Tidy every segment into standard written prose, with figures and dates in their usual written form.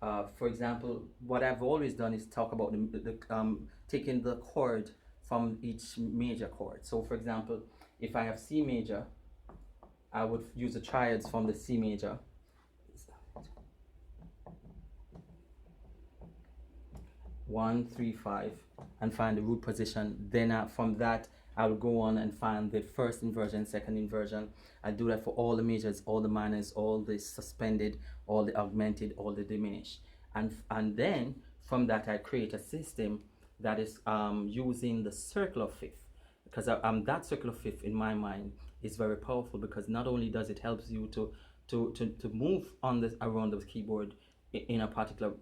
For example, what I've always done is talk about taking the chord from each major chord. So, for example, if I have C major, I would use the triads from the C major. 1, 3, 5, and find the root position. Then from that, I'll go on and find the first inversion, second inversion. I do that for all the majors, all the minors, all the suspended, all the augmented, all the diminished. And then from that, I create a system that is using the circle of fifth. Because that circle of fifth in my mind is very powerful, because not only does it help you to move on around the keyboard in a particular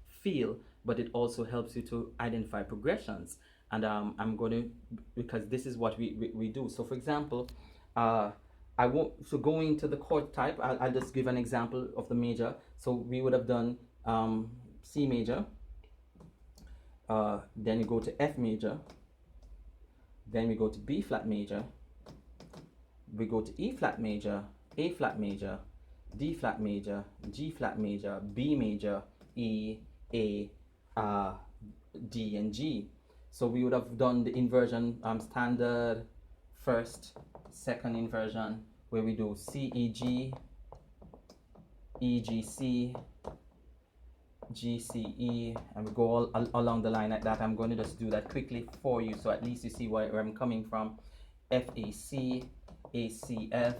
feel, but it also helps you to identify progressions. And I'm going to, because this is what we do. So for example, I won't, so going to the chord type, I'll just give an example of the major. So we would have done C major, then you go to F major, then we go to B flat major, we go to E flat major, A flat major, D flat major, G flat major, B major, E, A, D, and G. So we would have done the inversion standard, first, second inversion, where we do C, E, G, E, G, C, G, C, E, and we go all along the line like that. I'm going to just do that quickly for you, so at least you see where I'm coming from. F, A, C, A, C, F,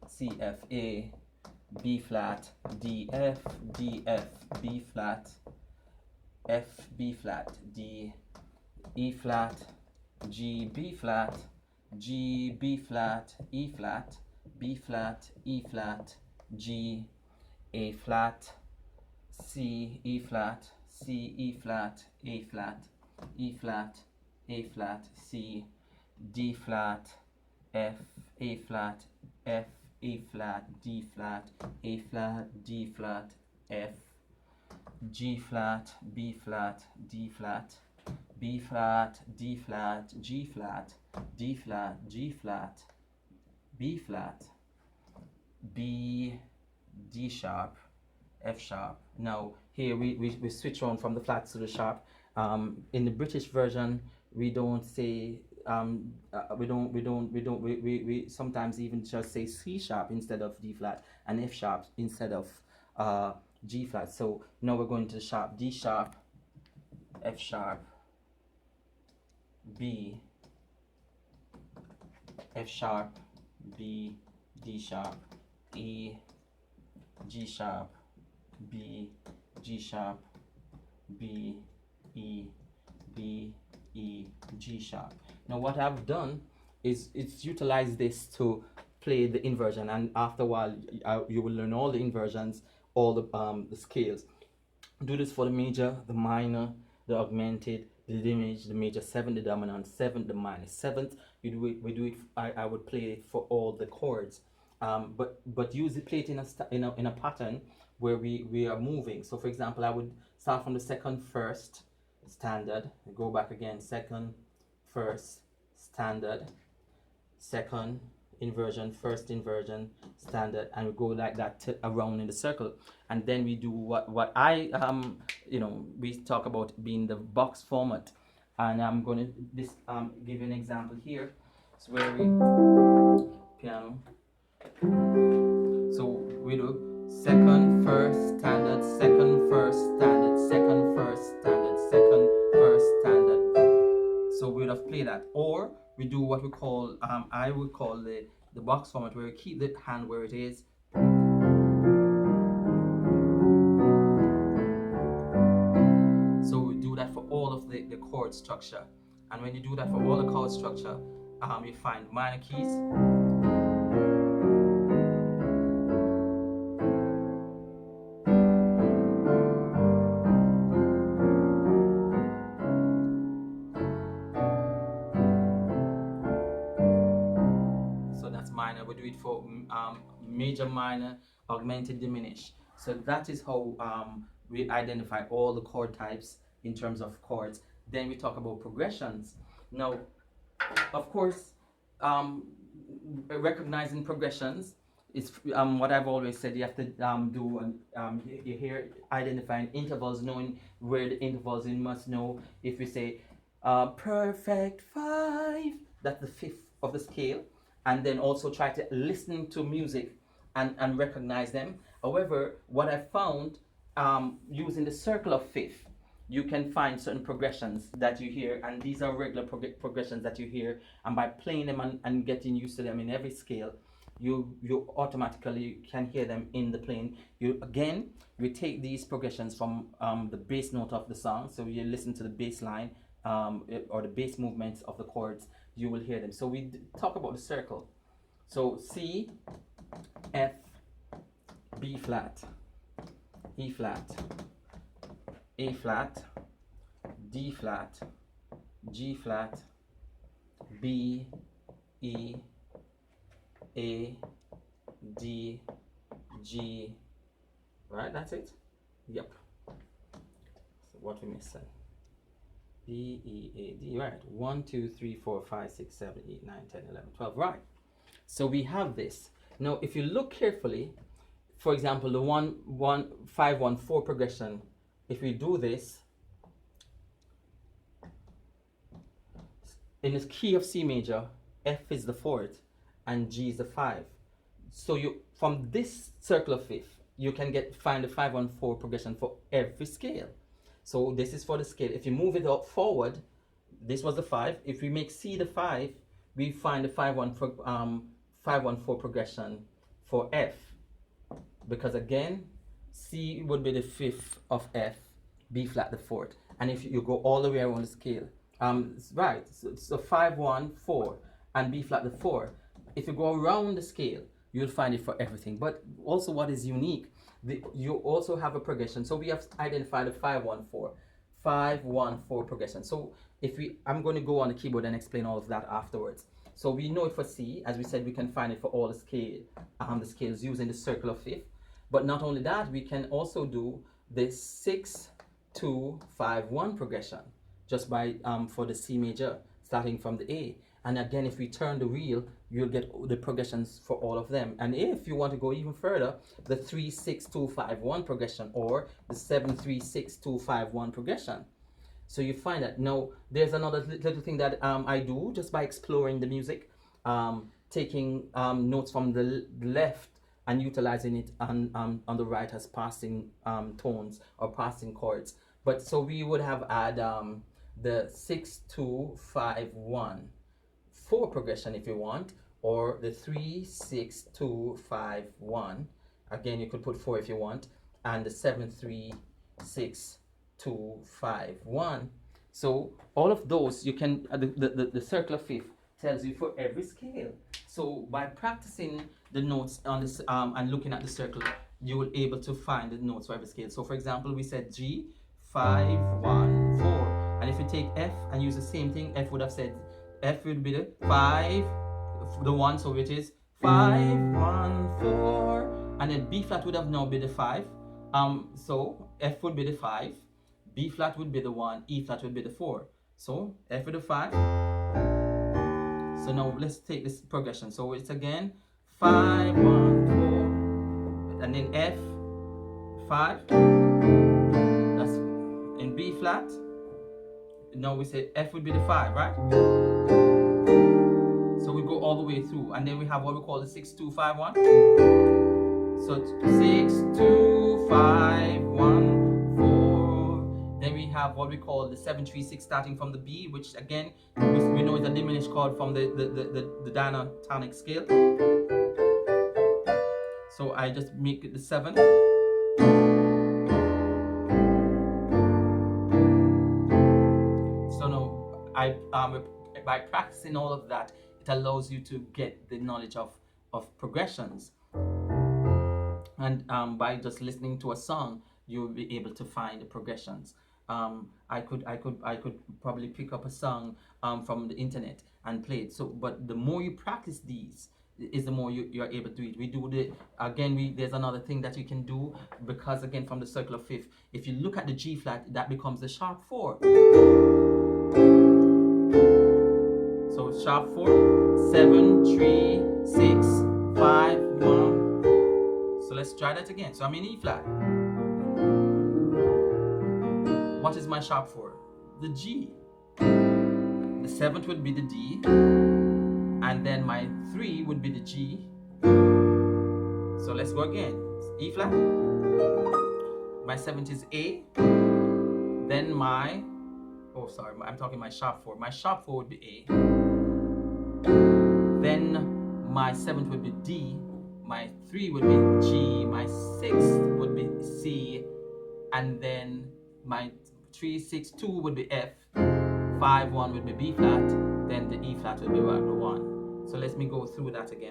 C, F, A, B flat, D, F, D, F, B flat, F, B flat, D, E flat, G, B flat, G, B flat, E flat, B flat, E flat, G, A flat, C, E flat, C, E flat, A flat, E flat, A flat, C, D flat, F, A flat, F, A flat, D flat, A flat, D flat, F, G flat, B flat, D flat, B flat, D flat, G flat, D flat, G flat, B flat, B, D sharp, F sharp. Now here we switch on from the flats to the sharp. In the British version, we don't say we sometimes even just say C sharp instead of D flat, and F sharp instead of G flat. So now we're going to the sharp: D sharp, F sharp, B, F sharp, B, D sharp, E, G sharp, B, G sharp, B, E, B, E, G sharp. Now what I've done is it's utilized this to play the inversion, and after a while you will learn all the inversions, all the scales. Do this for the major, the minor, the augmented, the diminished, the major 7, the dominant 7, the minor 7th. We do it. I would play it for all the chords, but usually play it in a pattern where we are moving. So for example, I would start from the second, first, standard, go back again, second, first, standard, second inversion, first inversion, standard, and we go like that around in the circle. And then we do what I we talk about being the box format. And I'm going to give you an example here. It's where we piano. So we do second, first, standard, second, first, standard, second, first, standard, second, first, standard. So we would have played that. Or we do what we call, I would call the box format, where we keep the hand where it is. So we do that for all of the chord structure. And when you do that for all the chord structure, you find minor keys, minor. We do it for major, minor, augmented, diminished. So that is how we identify all the chord types in terms of chords. Then we talk about progressions. Now, of course, recognizing progressions, It's what I've always said. You have to do you hear identifying intervals, knowing where the intervals in must know. If we say perfect five, that's the fifth of the scale, and then also try to listen to music and recognize them. However, what I found using the circle of fifth, you can find certain progressions that you hear, and these are regular progressions that you hear, and by playing them and getting used to them in every scale, you automatically can hear them in the playing. You take these progressions from the bass note of the song, so you listen to the bass line or the bass movements of the chords, you will hear them. So we talk about the circle. So C, F, B flat, E flat, A flat, D flat, G flat, B, E, A, D, G, right? That's it? Yep. So what we missing? B, E, A, D, right? 1, 2, 3, 4, 5, 6, 7, 8, 9, 10, 11, 12, right? So we have this. Now, if you look carefully, for example, the 1, 1, 5, 1, 4 progression, if we do this, in the key of C major, F is the 4th, and G is the 5. So you, from this circle of fifth, you can find the 5, 1, 4 progression for every scale. So this is for the scale. If you move it up forward, this was the 5. If we make C the 5, we find the 5, 1, 4 progression for F. Because again, C would be the 5th of F, B flat the 4th. And if you go all the way around the scale, right, so 5, 1, 4, and B flat the 4. If you go around the scale, you'll find it for everything. But also what is unique, you also have a progression. So we have identified the 5, 1, 4. 5, 1, 4 progression. So if I'm going to go on the keyboard and explain all of that afterwards. So we know it for C, as we said, we can find it for all the scales using the circle of fifth. But not only that, we can also do the 6, 2, 5, 1 progression just by for the C major, starting from the A. And again, if we turn the wheel, you'll get the progressions for all of them. And if you want to go even further, the 3, 6, 2, 5, 1 progression, or the 7, 3, 6, 2, 5, 1 progression. So you find that. Now, there's another little thing that I do just by exploring the music, taking notes from the left and utilizing it on the right as passing tones or passing chords. But so we would have add the 6, 2, 5, 1, 4 progression if you want, or the 3, 6, 2, 5, 1. Again, you could put 4 if you want, and the 7, 3, 6, 2, 5, 1. So all of those you can the circle of fifth tells you for every scale. So by practicing the notes on this and looking at the circle, you will be able to find the notes for every scale. So for example, we said G, 5, 1, 4. And if you take F and use the same thing, F would have said, F would be the 5, the 1, so it is 5, 1, 4. And then B flat would have now be the 5. So F would be the 5, B flat would be the 1, E flat would be the 4. So F with the 5. So now let's take this progression. So it's again 5, 1, 4, and then F, 5. That's in B flat. Now we say F would be the 5, right? So we go all the way through, and then we have what we call the 6, 2, 5, 1. So 6, 2, 5, 1, 4. Then we have what we call the 7, 3, 6 starting from the B, which again we know is a diminished chord from the diatonic scale. So I just make it the 7. So now by practicing all of that, it allows you to get the knowledge of progressions. And by just listening to a song, you'll be able to find the progressions. I could probably pick up a song from the internet and play it. So, but the more you practice these, is the more you're able to do it. We do there's another thing that you can do, because again from the circle of fifth, if you look at the G flat, that becomes the sharp 4. So sharp 4, 7, 3, 6, 5, 1. let's try that again. So I'm in E flat. What is my sharp 4? The G. The 7th would be the D, and then my 3 would be the G. So let's go again. E flat. My 7th is A. Then my, oh sorry, I'm talking my sharp 4. My sharp 4 would be A. Then my 7th would be D. My 3 would be G. My 6th would be C. And then my 3, 6, 2 would be F. 5, 1 would be B flat. Then the E flat would be the 1. So let me go through that again.